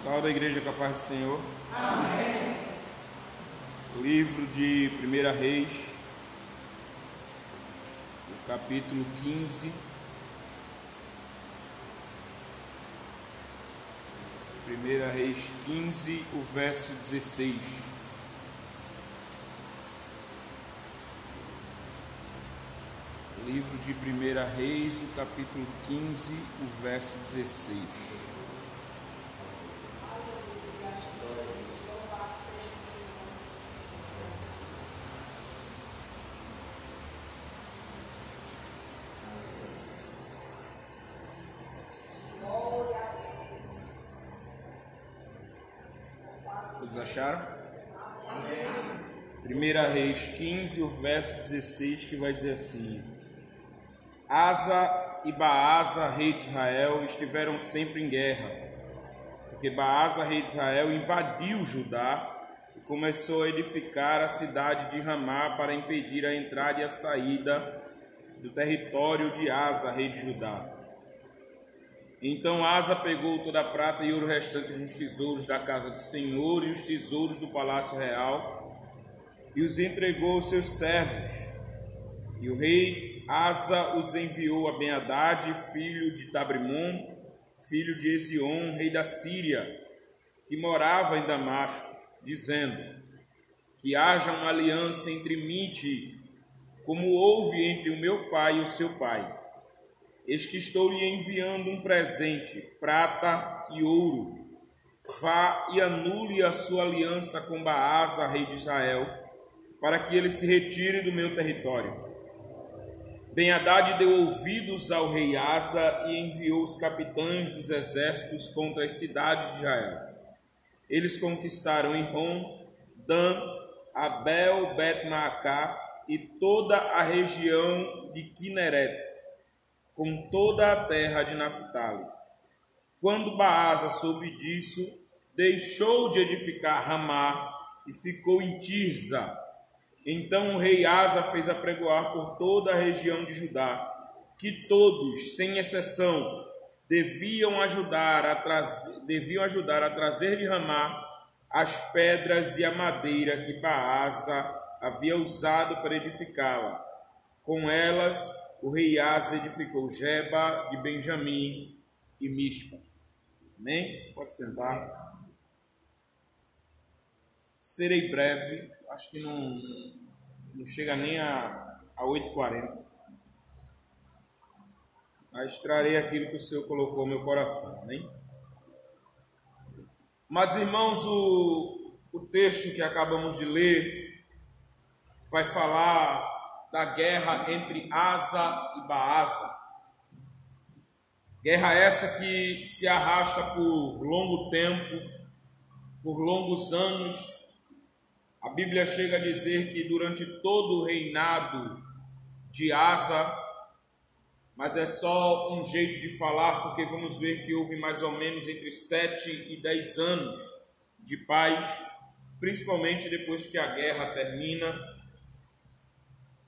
Salve a igreja com a paz do Senhor. Amém. Livro de 1 Reis, o capítulo 15. 1 Reis 15, o verso 16. Livro de 1 Reis, o capítulo 15, o verso 16. Todos acharam? Amém. 1 Reis 15, o verso 16, que vai dizer assim: Asa e Baasa, rei de Israel, estiveram sempre em guerra, porque Baasa, rei de Israel, invadiu Judá e começou a edificar a cidade de Ramá para impedir a entrada e a saída do território de Asa, rei de Judá. Então Asa pegou toda a prata e ouro restante dos tesouros da casa do Senhor e os tesouros do palácio real e os entregou aos seus servos. E o rei Asa os enviou a Ben-Hadad, filho de Tabrimon, filho de Ezion, rei da Síria, que morava em Damasco, dizendo: que haja uma aliança entre mim e ti, como houve entre o meu pai e o seu pai. Eis que estou lhe enviando um presente, prata e ouro. Vá e anule a sua aliança com Baasa, rei de Israel, para que ele se retire do meu território. Ben-Hadad deu ouvidos ao rei Asa e enviou os capitães dos exércitos contra as cidades de Israel. Eles conquistaram Enrom, Dan, Abel, Bet-Maacá e toda a região de Quinerete, com toda a terra de Naphtali. Quando Baasa soube disso, deixou de edificar Ramá e ficou em Tirza. Então o rei Asa fez apregoar por toda a região de Judá, que todos, sem exceção, deviam ajudar a trazer de Ramá as pedras e a madeira que Baasa havia usado para edificá-la. Com elas, o rei Asa edificou Geba de Benjamim e Mispa. Amém? Pode sentar. Serei breve, acho que não chega nem a 8h40. Mas trarei aquilo que o Senhor colocou no meu coração. Amém? Mas, irmãos, o texto que acabamos de ler vai falar da guerra entre Asa e Baasa. Guerra essa que se arrasta por longo tempo, por longos anos. A Bíblia chega a dizer que durante todo o reinado de Asa, mas é só um jeito de falar, porque vamos ver que houve mais ou menos entre 7 e 10 anos de paz, principalmente depois que a guerra termina.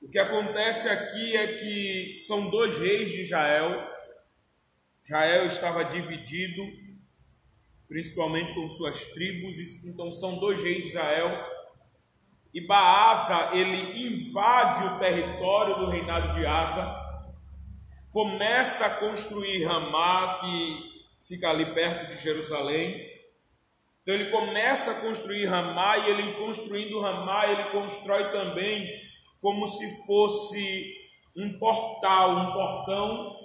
O que acontece aqui é que são dois reis de Israel. Israel estava dividido, principalmente com suas tribos, então são dois reis de Israel. E Baasa, ele invade o território do reinado de Asa, começa a construir Ramá, que fica ali perto de Jerusalém. Então ele começa a construir Ramá, e ele construindo Ramá, ele constrói também como se fosse um portal, um portão,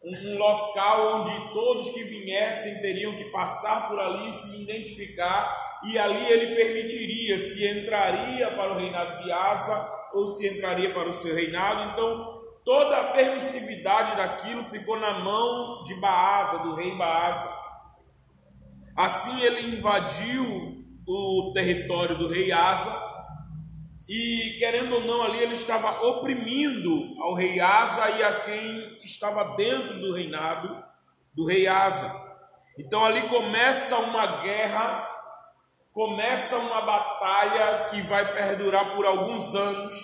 um local onde todos que viessem teriam que passar por ali, se identificar, e ali ele permitiria se entraria para o reinado de Asa ou se entraria para o seu reinado. Então toda a permissividade daquilo ficou na mão de Baasa, do rei Baasa. Assim ele invadiu o território do rei Asa, e querendo ou não ali ele estava oprimindo ao rei Asa e a quem estava dentro do reinado do rei Asa. Então ali começa uma guerra, começa uma batalha que vai perdurar por alguns anos.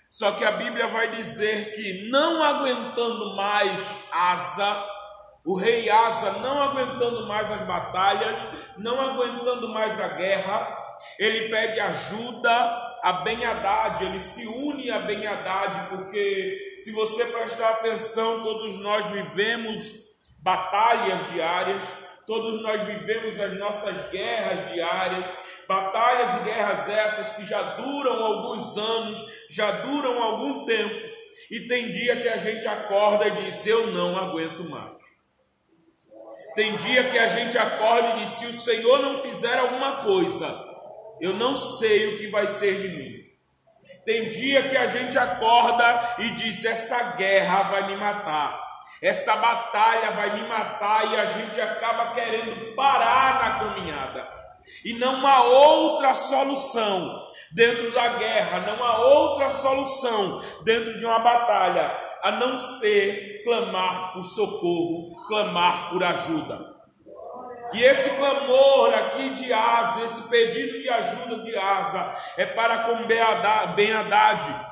Só que a Bíblia vai dizer que, não aguentando mais Asa, O rei Asa, não aguentando mais as batalhas, não aguentando mais a guerra, ele pede ajuda a Ben-Hadad, ele se une a Ben-Hadad, porque se você prestar atenção, todos nós vivemos batalhas diárias, todos nós vivemos as nossas guerras diárias, batalhas e guerras essas que já duram alguns anos, já duram algum tempo, e tem dia que a gente acorda e diz, eu não aguento mais. Tem dia que a gente acorda e diz, se o Senhor não fizer alguma coisa, eu não sei o que vai ser de mim. Tem dia que a gente acorda e diz, essa guerra vai me matar, essa batalha vai me matar, e a gente acaba querendo parar na caminhada. E não há outra solução dentro da guerra, não há outra solução dentro de uma batalha, a não ser clamar por socorro, clamar por ajuda. E esse clamor aqui de Asa, esse pedido de ajuda de Asa, é para com Ben-Hadad.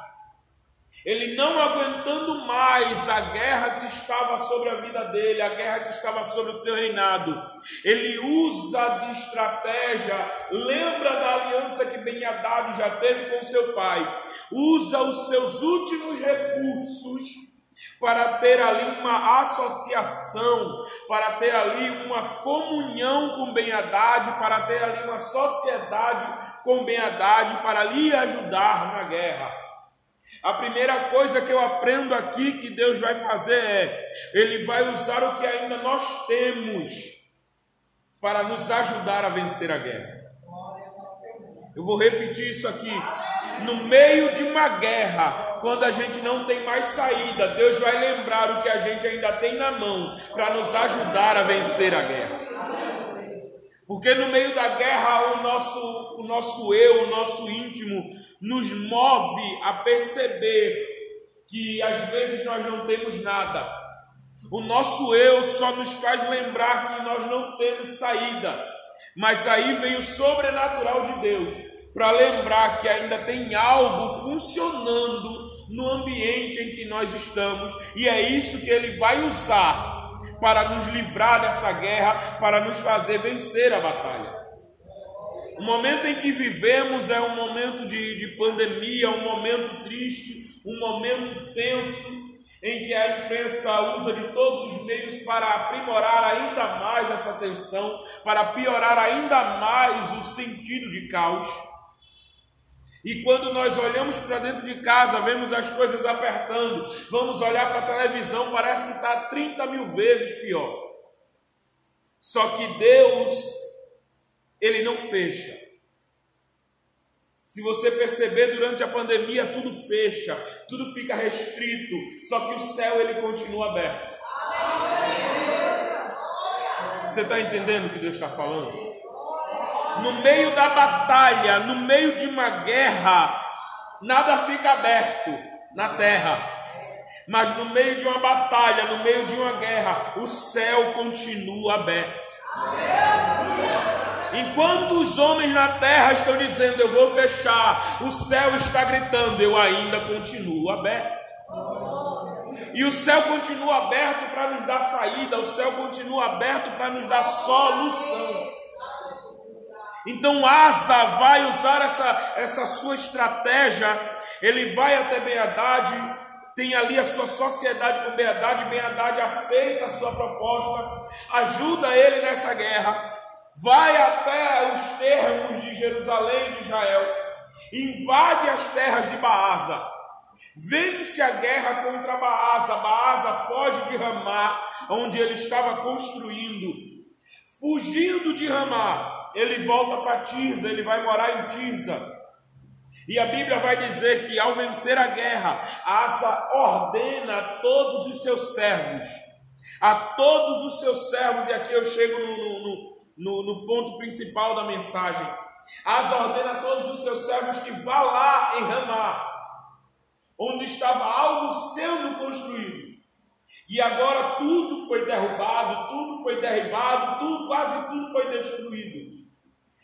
Ele não aguentando mais a guerra que estava sobre a vida dele, a guerra que estava sobre o seu reinado, ele usa de estratégia, lembra da aliança que Ben-Hadad já teve com seu pai, usa os seus últimos recursos para ter ali uma associação, para ter ali uma comunhão com Ben-Hadad, para ter ali uma sociedade com Ben-Hadad, para lhe ajudar na guerra. A primeira coisa que eu aprendo aqui que Deus vai fazer é, Ele vai usar o que ainda nós temos para nos ajudar a vencer a guerra. Eu vou repetir isso aqui. No meio de uma guerra, quando a gente não tem mais saída, Deus vai lembrar o que a gente ainda tem na mão para nos ajudar a vencer a guerra. Porque no meio da guerra o nosso eu, o nosso íntimo nos move a perceber que às vezes nós não temos nada. O nosso eu só nos faz lembrar que nós não temos saída. Mas aí vem o sobrenatural de Deus para lembrar que ainda tem algo funcionando no ambiente em que nós estamos, e é isso que Ele vai usar para nos livrar dessa guerra, para nos fazer vencer a batalha. O momento em que vivemos é um momento de pandemia, um momento triste, um momento tenso, em que a imprensa usa de todos os meios para aprimorar ainda mais essa tensão, para piorar ainda mais o sentido de caos. E quando nós olhamos para dentro de casa, vemos as coisas apertando, vamos olhar para a televisão, parece que está 30 mil vezes pior. Só que Deus, Ele não fecha. Se você perceber, durante a pandemia, tudo fecha, tudo fica restrito, só que o céu, ele continua aberto. Você está entendendo o que Deus está falando? No meio da batalha, no meio de uma guerra, nada fica aberto na terra. Mas no meio de uma batalha, no meio de uma guerra, o céu continua aberto. Enquanto os homens na terra estão dizendo, eu vou fechar, o céu está gritando, eu ainda continuo aberto. E o céu continua aberto para nos dar saída, o céu continua aberto para nos dar solução. Então Asa vai usar essa sua estratégia, ele vai até Ben-Hadad, tem ali a sua sociedade com Ben-Hadad, Ben-Hadad aceita a sua proposta, ajuda ele nessa guerra, vai até os termos de Jerusalém, de Israel, invade as terras de Baasa, vence a guerra contra Baasa, Baasa foge de Ramá, onde ele estava construindo, fugindo de Ramá, ele volta para Tirza, ele vai morar em Tirza. E a Bíblia vai dizer que ao vencer a guerra, Asa ordena a todos os seus servos, e aqui eu chego no ponto principal da mensagem. Asa ordena a todos os seus servos que vá lá em Ramá, onde estava algo sendo construído. E agora tudo foi derrubado, quase tudo foi destruído.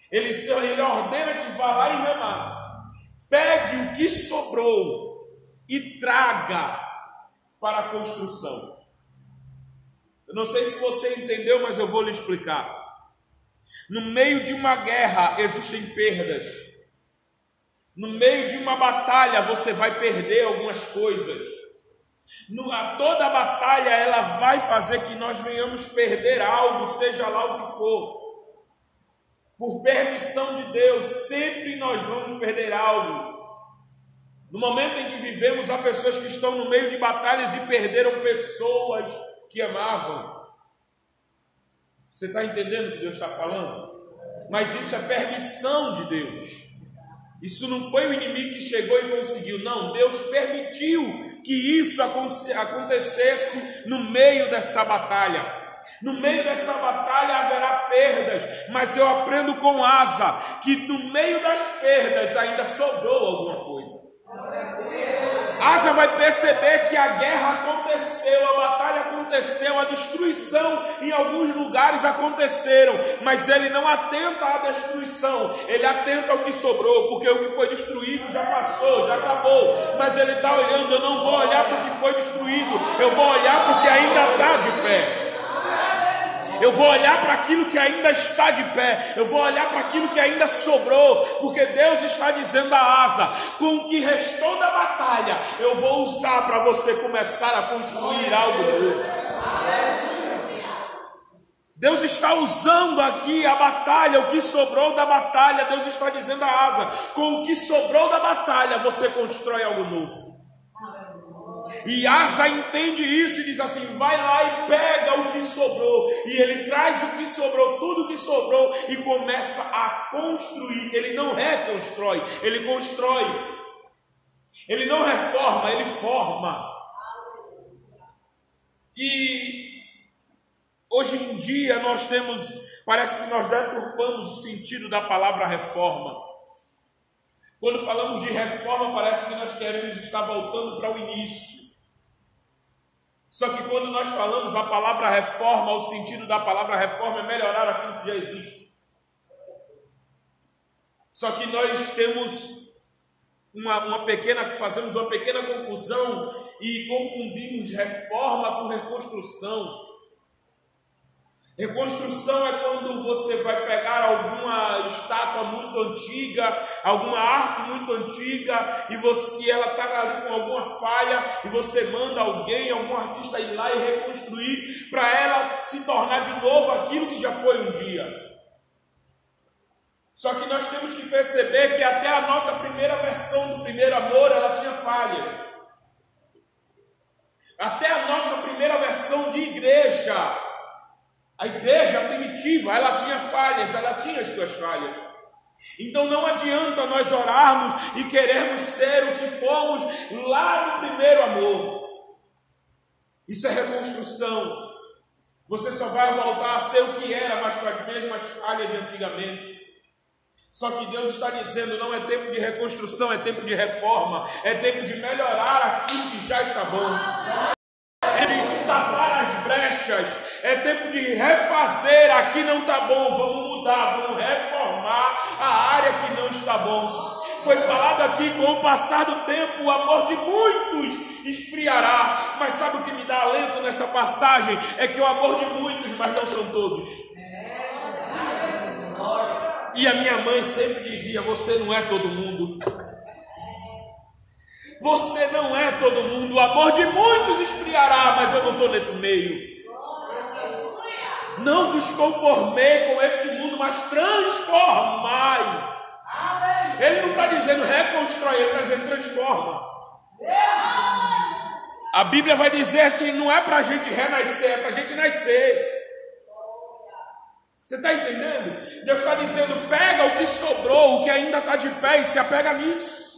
Ele ordena que vá lá em Ramá, pegue o que sobrou e traga para a construção. Eu Não sei se você entendeu, mas eu vou lhe explicar. No meio de uma guerra existem perdas. No meio de uma batalha você vai perder algumas coisas. Toda batalha ela vai fazer que nós venhamos perder algo, seja lá o que for. Por permissão de Deus, sempre nós vamos perder algo. No momento em que vivemos, há pessoas que estão no meio de batalhas e perderam pessoas que amavam. Você está entendendo o que Deus está falando? Mas isso é permissão de Deus. Isso não foi o inimigo que chegou e conseguiu. Não, Deus permitiu que isso acontecesse no meio dessa batalha. No meio dessa batalha haverá perdas, mas eu aprendo com Asa que no meio das perdas ainda sobrou alguma coisa. Asa vai perceber que a guerra aconteceu, a batalha aconteceu, a destruição em alguns lugares aconteceram, mas ele não atenta à destruição, ele atenta ao que sobrou, porque o que foi destruído já passou, já acabou, mas ele está olhando, eu não vou olhar para o que foi destruído, eu vou olhar para o que ainda está de pé. Eu vou olhar para aquilo que ainda está de pé. Eu vou olhar para aquilo que ainda sobrou. Porque Deus está dizendo a Asa: com o que restou da batalha, eu vou usar para você começar a construir algo novo. Deus está usando aqui a batalha, o que sobrou da batalha. Deus está dizendo a Asa: com o que sobrou da batalha, você constrói algo novo. E Asa entende isso e diz assim: vai lá e pega o que sobrou. E ele traz o que sobrou, tudo o que sobrou, e começa a construir. Ele não reconstrói, ele constrói. Ele não reforma, ele forma. E hoje em dia parece que nós deturpamos o sentido da palavra reforma. Quando falamos de reforma, parece que nós queremos estar voltando para o início. Só que quando nós falamos a palavra reforma, o sentido da palavra reforma é melhorar aquilo que já existe. Só que nós temos fazemos uma pequena confusão e confundimos reforma com reconstrução. Reconstrução é quando você vai pegar alguma estátua muito antiga, alguma arte muito antiga, e ela está ali com alguma falha, e você manda algum artista ir lá e reconstruir, para ela se tornar de novo aquilo que já foi um dia. Só que nós temos que perceber que até a nossa primeira versão do primeiro amor, ela tinha falhas. Até a nossa primeira versão de igreja, a igreja primitiva, ela tinha falhas, ela tinha as suas falhas. Então não adianta nós orarmos e querermos ser o que fomos lá no primeiro amor. Isso é reconstrução. Você só vai voltar a ser o que era, mas com as mesmas falhas de antigamente. Só que Deus está dizendo: não é tempo de reconstrução, é tempo de reforma, é tempo de melhorar aquilo que já está bom. É de tapar as brechas. É tempo de refazer, aqui não está bom, vamos mudar, vamos reformar a área que não está bom. Foi falado aqui, com o passar do tempo, o amor de muitos esfriará. Mas sabe o que me dá alento nessa passagem? É que o amor de muitos, mas não são todos. E a minha mãe sempre dizia: você não é todo mundo. Você não é todo mundo. O amor de muitos esfriará, mas eu não estou nesse meio. Não vos conformei com esse mundo, mas transformai. Ele não está dizendo reconstrói, ele está dizendo transforma. A Bíblia vai dizer que não é para a gente renascer, é para a gente nascer. Você está entendendo? Deus está dizendo: pega o que sobrou, o que ainda está de pé, e se apega nisso.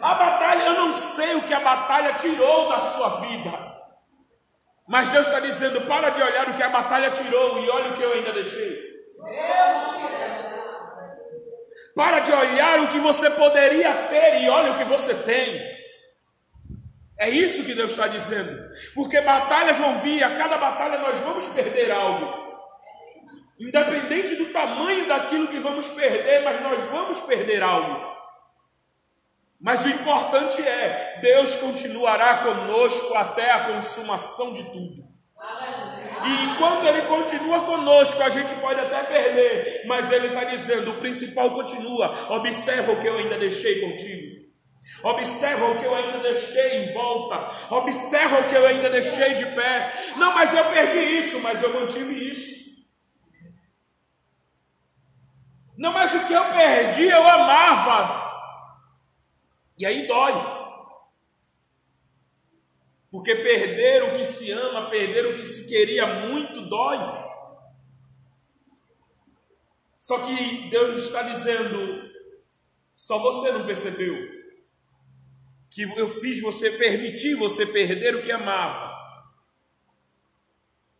A batalha, eu não sei o que a batalha tirou da sua vida. Mas Deus está dizendo: para de olhar o que a batalha tirou e olha o que eu ainda deixei. Para de olhar o que você poderia ter e olha o que você tem. É isso que Deus está dizendo. Porque batalhas vão vir, a cada batalha nós vamos perder algo. Independente do tamanho daquilo que vamos perder, mas nós vamos perder algo. Mas o importante é, Deus continuará conosco até a consumação de tudo. E enquanto Ele continua conosco, a gente pode até perder, mas Ele está dizendo, o principal continua. Observa o que eu ainda deixei contigo. Observa o que eu ainda deixei em volta. Observa o que eu ainda deixei de pé. Não, mas eu perdi isso, mas eu mantive isso. Não, mas o que eu perdi eu amava. E aí dói. Porque perder o que se ama, perder o que se queria muito, dói. Só que Deus está dizendo, só você não percebeu que eu fiz você, permitir você perder o que amava.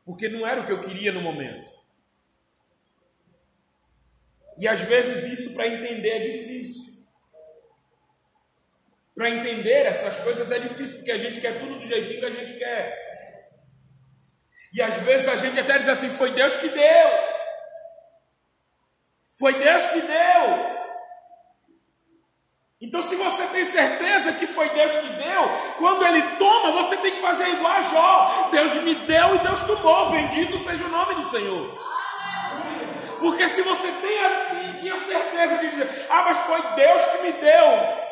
Porque não era o que eu queria no momento. E às vezes isso para entender é difícil. Para entender essas coisas é difícil, porque a gente quer tudo do jeitinho que a gente quer. E às vezes a gente até diz assim, foi Deus que deu. Foi Deus que deu. Então se você tem certeza que foi Deus que deu, quando Ele toma, você tem que fazer igual a Jó. Deus me deu e Deus tomou, bendito seja o nome do Senhor. Porque se você tinha certeza de dizer, mas foi Deus que me deu.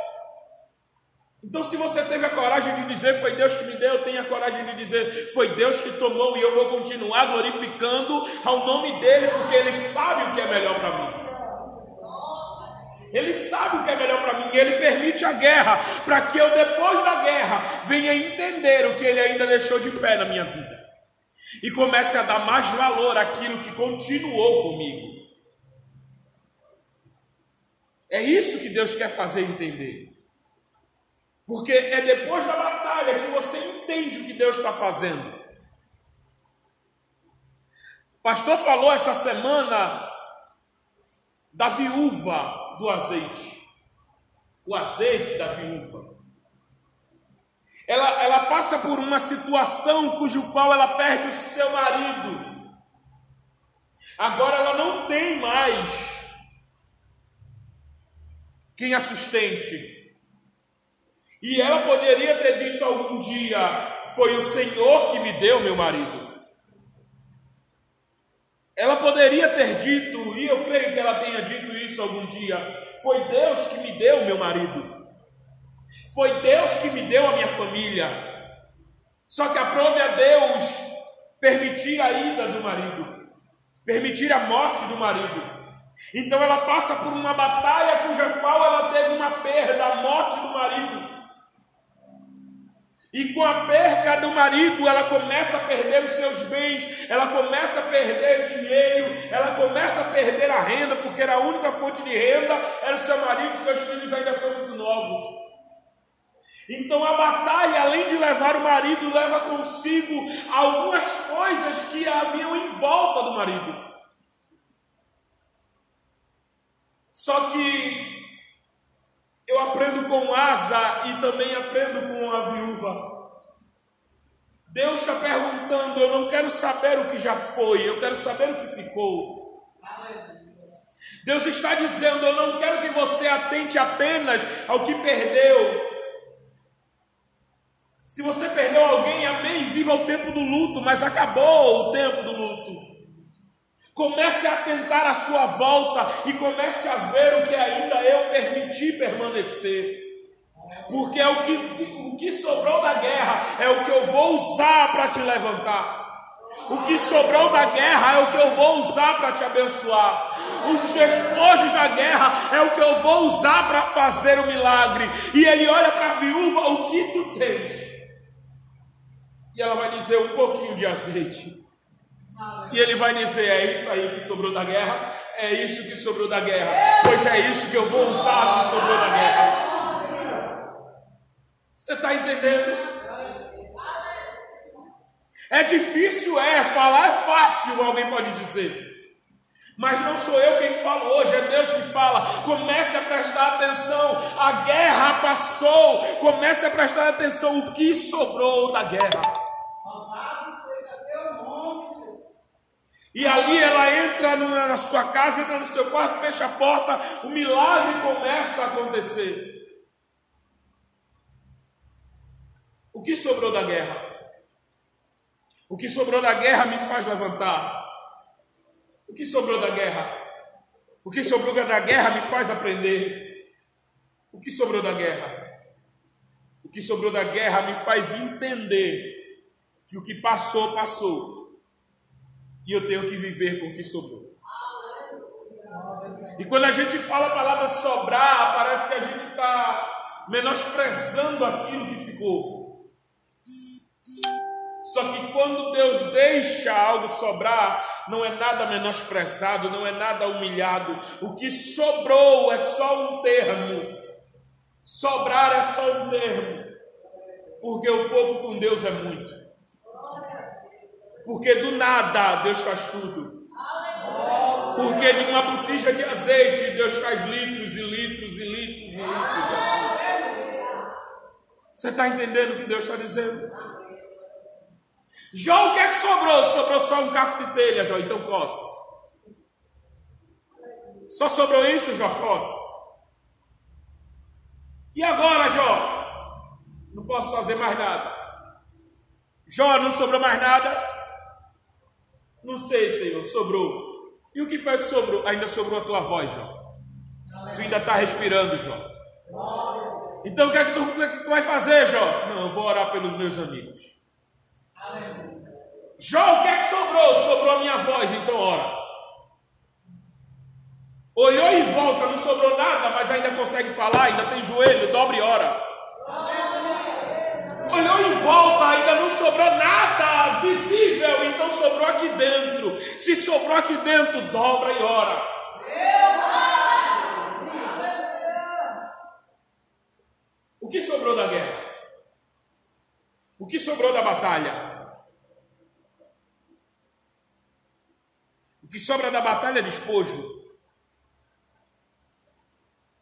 Então se você teve a coragem de dizer, foi Deus que me deu, tenha a coragem de dizer, foi Deus que tomou, e eu vou continuar glorificando ao nome dEle, porque Ele sabe o que é melhor para mim. Ele sabe o que é melhor para mim, Ele permite a guerra, para que eu depois da guerra venha entender o que Ele ainda deixou de pé na minha vida. E comece a dar mais valor àquilo que continuou comigo. É isso que Deus quer fazer entender. Porque é depois da batalha que você entende o que Deus está fazendo. O pastor falou essa semana da viúva do azeite. O azeite da viúva. Ela passa por uma situação cujo qual ela perde o seu marido. Agora ela não tem mais quem a sustente. E ela poderia ter dito algum dia, foi o Senhor que me deu meu marido. Ela poderia ter dito, e eu creio que ela tenha dito isso algum dia, foi Deus que me deu meu marido. Foi Deus que me deu a minha família. Só que aprove a Deus permitir a ida do marido, permitir a morte do marido. Então ela passa por uma batalha cuja qual ela teve uma perda, a morte do marido. E com a perca do marido, ela começa a perder os seus bens, ela começa a perder dinheiro, ela começa a perder a renda, porque era a única fonte de renda, era o seu marido, seus filhos ainda são muito novos. Então a batalha, além de levar o marido, leva consigo algumas coisas que haviam em volta do marido. Só que eu aprendo com Asa e também aprendo com a viúva. Deus está perguntando, eu não quero saber o que já foi, eu quero saber o que ficou. Deus está dizendo, eu não quero que você atente apenas ao que perdeu. Se você perdeu alguém, amém, viva o tempo do luto, mas acabou o tempo do luto. Comece a atentar à sua volta e comece a ver o que ainda eu permiti permanecer. Porque é o que sobrou da guerra é o que eu vou usar para te levantar. O que sobrou da guerra é o que eu vou usar para te abençoar. Os despojos da guerra é o que eu vou usar para fazer o milagre. E ele olha para a viúva, o que tu tens? E ela vai dizer, um pouquinho de azeite. E ele vai dizer, é isso aí que sobrou da guerra? É isso que sobrou da guerra. Pois é isso que eu vou usar que sobrou da guerra. Você está entendendo? É difícil, falar é fácil, alguém pode dizer. Mas não sou eu quem falo hoje, é Deus que fala. Comece a prestar atenção, a guerra passou. Comece a prestar atenção, o que sobrou da guerra. E ali ela entra na sua casa, entra no seu quarto, fecha a porta, o milagre começa a acontecer. O que sobrou da guerra? O que sobrou da guerra me faz levantar. O que sobrou da guerra? O que sobrou da guerra me faz aprender. O que sobrou da guerra? O que sobrou da guerra me faz entender que o que passou, passou. E eu tenho que viver com o que sobrou. E quando a gente fala a palavra sobrar, parece que a gente está menosprezando aquilo que ficou. Só que quando Deus deixa algo sobrar, não é nada menosprezado, não é nada humilhado. O que sobrou é só um termo. Sobrar é só um termo. Porque o pouco com Deus é muito. Porque do nada Deus faz tudo. Porque de uma botija de azeite Deus faz litros e litros e litros e litros de azeite. Você está entendendo o que Deus está dizendo? Jó, o que é que sobrou? Sobrou só um caco de telha, Jó, então coça. Só sobrou isso, Jó, coça. E agora, Jó? Não posso fazer mais nada. Jó, não sobrou mais nada? Não sei, Senhor, sobrou. E o que foi que sobrou? Ainda sobrou a tua voz, Jó. Tu ainda está respirando, Jó. Então o que é que tu vai fazer, Jó? Não, eu vou orar pelos meus amigos. Jó, o que é que sobrou? Sobrou a minha voz, então ora. Olhou em volta, não sobrou nada, mas ainda consegue falar, ainda tem joelho, dobra e ora. Olhou em volta, ainda não sobrou nada visível, então sobrou aqui dentro. Se sobrou aqui dentro, dobra e ora. O que sobrou da guerra? O que sobrou da batalha? O que sobra da batalha é despojo.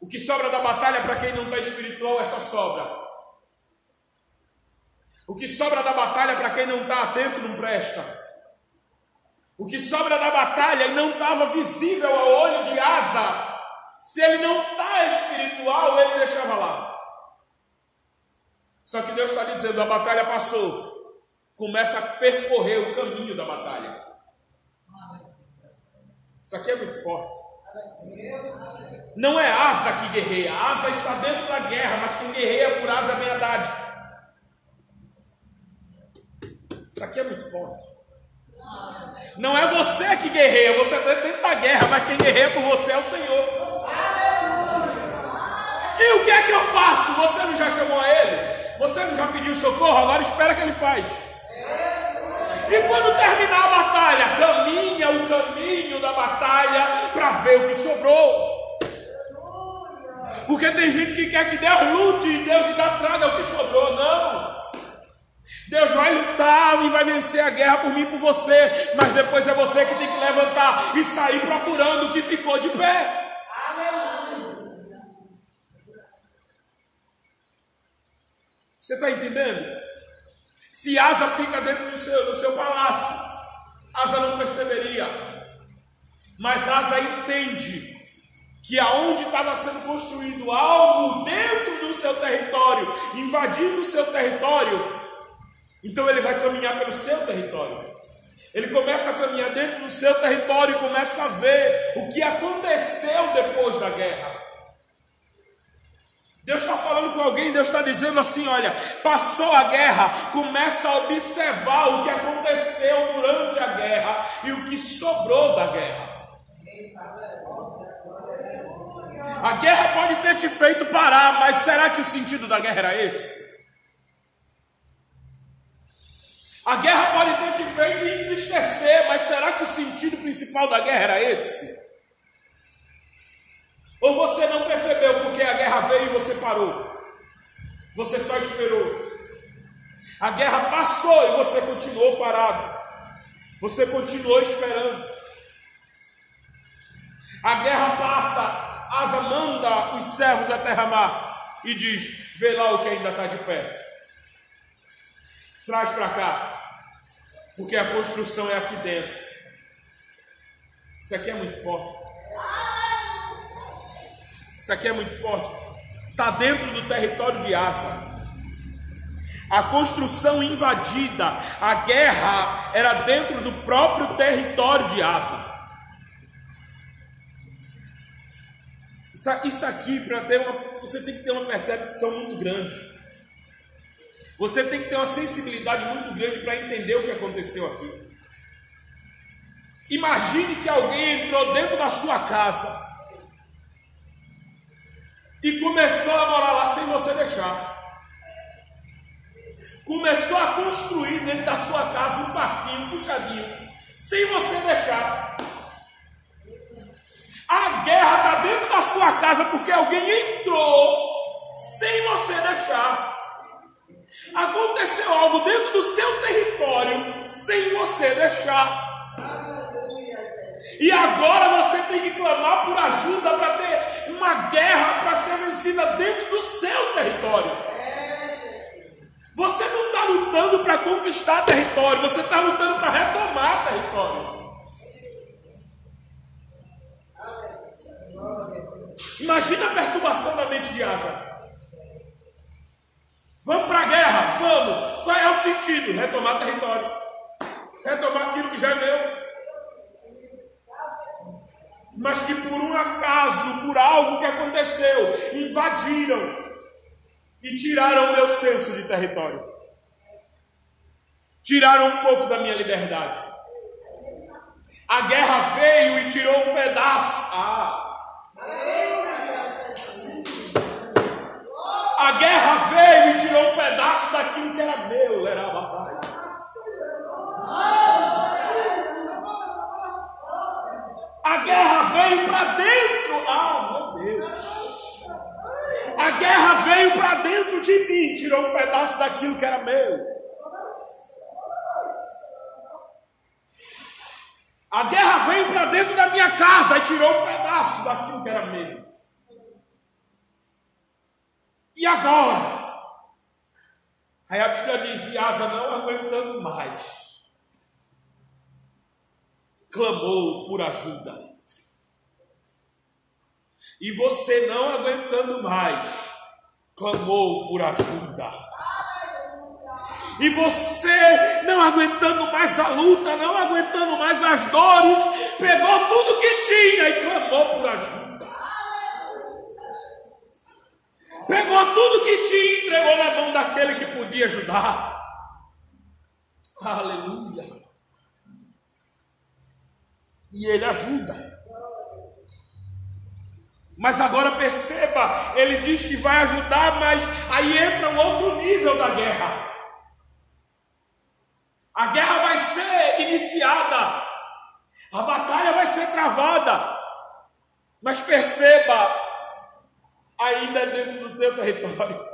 O que sobra da batalha para quem não está espiritual é só sobra. O que sobra da batalha para quem não está atento não presta. O que sobra da batalha e não estava visível ao olho de Asa, se ele não está espiritual, ele deixava lá. Só que Deus está dizendo, a batalha passou. Começa a percorrer o caminho da batalha. Isso aqui é muito forte. Não é Asa que guerreia. Asa está dentro da guerra, mas quem guerreia por Asa é Ben-Hadad. Isso aqui é muito forte. Não é você que guerreia, você está dentro da guerra, mas quem guerreia por você é o Senhor. E o que é que eu faço? Você não já chamou a Ele? Você não já pediu socorro? Agora espera que Ele faz. E quando terminar a batalha, caminha o caminho da batalha para ver o que sobrou. Porque tem gente que quer que Deus lute e Deus ainda traga o que sobrou. Não. Deus vai lutar e vai vencer a guerra por mim e por você. Mas depois é você que tem que levantar e sair procurando o que ficou de pé. Você está entendendo? Se Asa fica dentro do seu palácio, Asa não perceberia. Mas Asa entende que aonde estava sendo construído algo dentro do seu território, invadindo o seu território, então ele vai caminhar pelo seu território. Ele começa a caminhar dentro do seu território e começa a ver o que aconteceu depois da guerra. Deus está falando com alguém, Deus está dizendo assim, olha, passou a guerra, começa a observar o que aconteceu durante a guerra e o que sobrou da guerra. A guerra pode ter te feito parar, mas será que o sentido da guerra era esse? A guerra pode ter te feito entristecer, mas será que o sentido principal da guerra era esse? Ou você não percebeu porque a guerra veio e você parou? Você só esperou. A guerra passou e você continuou parado. Você continuou esperando. A guerra passa, Asa manda os servos a terra-mar e diz, vê lá o que ainda está de pé. Traz para cá, porque a construção é aqui dentro. Isso aqui é muito forte. Isso aqui é muito forte. Está dentro do território de Asa. a construção invadida, a guerra era dentro do próprio território de Asa. Isso aqui, você tem que ter uma percepção muito grande. Você tem que ter uma sensibilidade muito grande para entender o que aconteceu aqui. Imagine que alguém entrou dentro da sua casa e começou a morar lá sem você deixar. Começou a construir dentro da sua casa um quartinho, um puxadinho, sem você deixar. A guerra está dentro da sua casa porque alguém entrou sem você deixar. Aconteceu algo dentro do seu território sem você deixar. E agora você tem que clamar por ajuda para ter uma guerra para ser vencida dentro do seu território. Você não está lutando para conquistar território, você está lutando para retomar território. Imagina a perturbação da mente de Asa. Vamos para a guerra? Vamos. Qual é o sentido? Retomar território. Retomar aquilo que já é meu. Mas que por um acaso, por algo que aconteceu, invadiram e tiraram o meu senso de território. Tiraram um pouco da minha liberdade. A guerra veio e tirou um pedaço. A guerra veio e tirou um pedaço daquilo que era meu. Era a batalha. A guerra veio para dentro. Meu Deus. A guerra veio para dentro de mim. Tirou um pedaço daquilo que era meu. A guerra veio para dentro da minha casa e tirou um pedaço daquilo que era meu. E agora? Aí a Bíblia diz, e Asa não aguentando mais, clamou por ajuda. E você não aguentando mais, clamou por ajuda. E você não aguentando mais a luta, não aguentando mais as dores, pegou tudo que tinha e clamou por ajuda. Pegou tudo que tinha e entregou na mão daquele que podia ajudar. Aleluia. E ele ajuda. Mas agora perceba, ele diz que vai ajudar, mas aí entra um outro nível da guerra. A guerra vai ser iniciada, a batalha vai ser travada, mas perceba, ainda é dentro do teu território.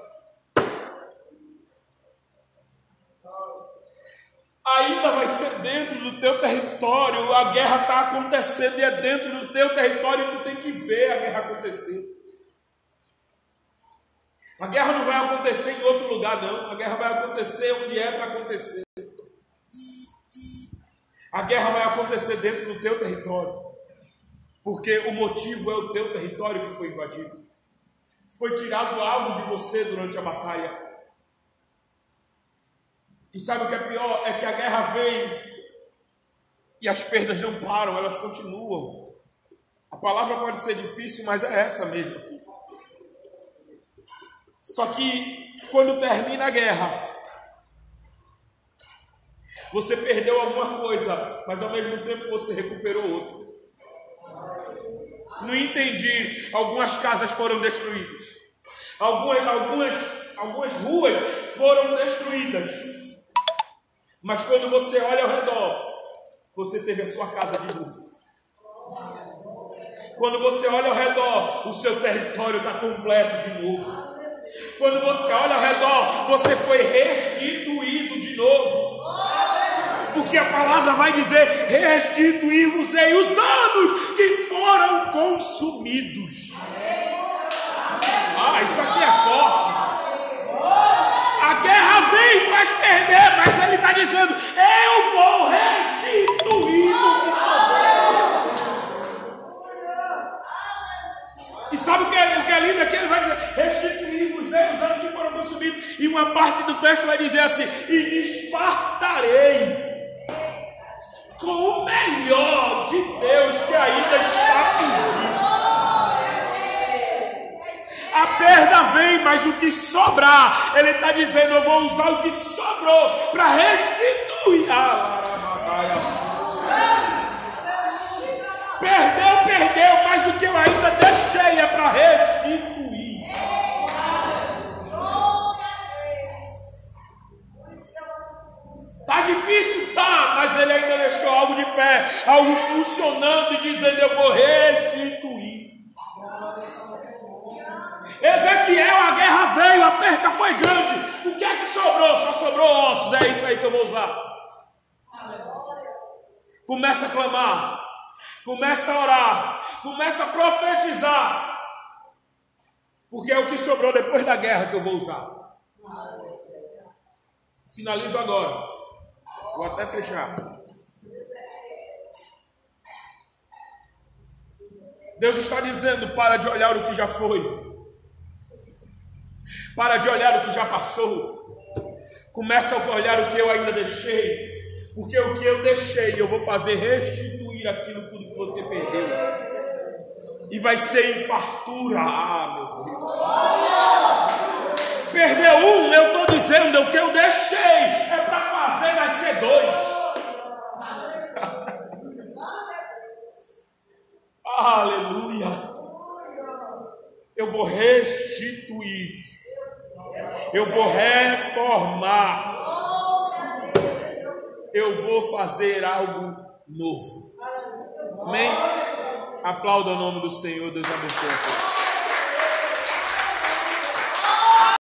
Ainda vai ser dentro do teu território. A guerra está acontecendo e é dentro do teu território e tu tem que ver a guerra acontecer. A guerra não vai acontecer em outro lugar, não. A guerra vai acontecer onde é para acontecer. A guerra vai acontecer dentro do teu território, porque o motivo é o teu território que foi invadido. Foi tirado algo de você durante a batalha. E sabe o que é pior? É que a guerra vem e as perdas não param, elas continuam. A palavra pode ser difícil, mas é essa mesmo. Só que quando termina a guerra, você perdeu alguma coisa, mas ao mesmo tempo você recuperou outra. Não entendi. Algumas casas foram destruídas. Algumas ruas foram destruídas. Mas quando você olha ao redor, você teve a sua casa de novo. Quando você olha ao redor, o seu território está completo de novo. Quando você olha ao redor, você foi restituído de novo. Porque a palavra vai dizer, restituir-vos-ei os anos que foram consumidos. Isso aqui é forte. A guerra vem e faz perder, mas ele está dizendo, eu vou restituir o que sobrou. E sabe o que é lindo aqui? Ele vai dizer, restituir-vos-ei os anos que foram consumidos. E uma parte do texto vai dizer, e lhes fartarei com o melhor de Deus que ainda está por vir. A perda vem, mas o que sobrar, ele está dizendo, eu vou usar o que sobrou para restituir. Perdeu, mas o que eu ainda deixei é para restituir. Tá difícil? Tá, mas ele ainda deixou algo de pé, algo funcionando e dizendo, eu vou restituir. Ezequiel, a guerra veio, a perca foi grande. O que é que sobrou? Só sobrou ossos, é isso aí que eu vou usar. Começa a clamar, começa a orar, começa a profetizar. Porque é o que sobrou depois da guerra que eu vou usar. Finalizo agora. Vou até fechar. Deus está dizendo, para de olhar o que já foi. Para de olhar o que já passou. Começa a olhar o que eu ainda deixei. Porque o que eu deixei, eu vou fazer restituir aquilo tudo que você perdeu. E vai ser em fartura. Meu Deus. Perdeu um, eu estou dizendo, o que eu deixei é para fazer nascer dois. Aleluia. Eu vou restituir. Eu vou reformar. Eu vou fazer algo novo. Amém? Aplauda o nome do Senhor. Deus abençoe.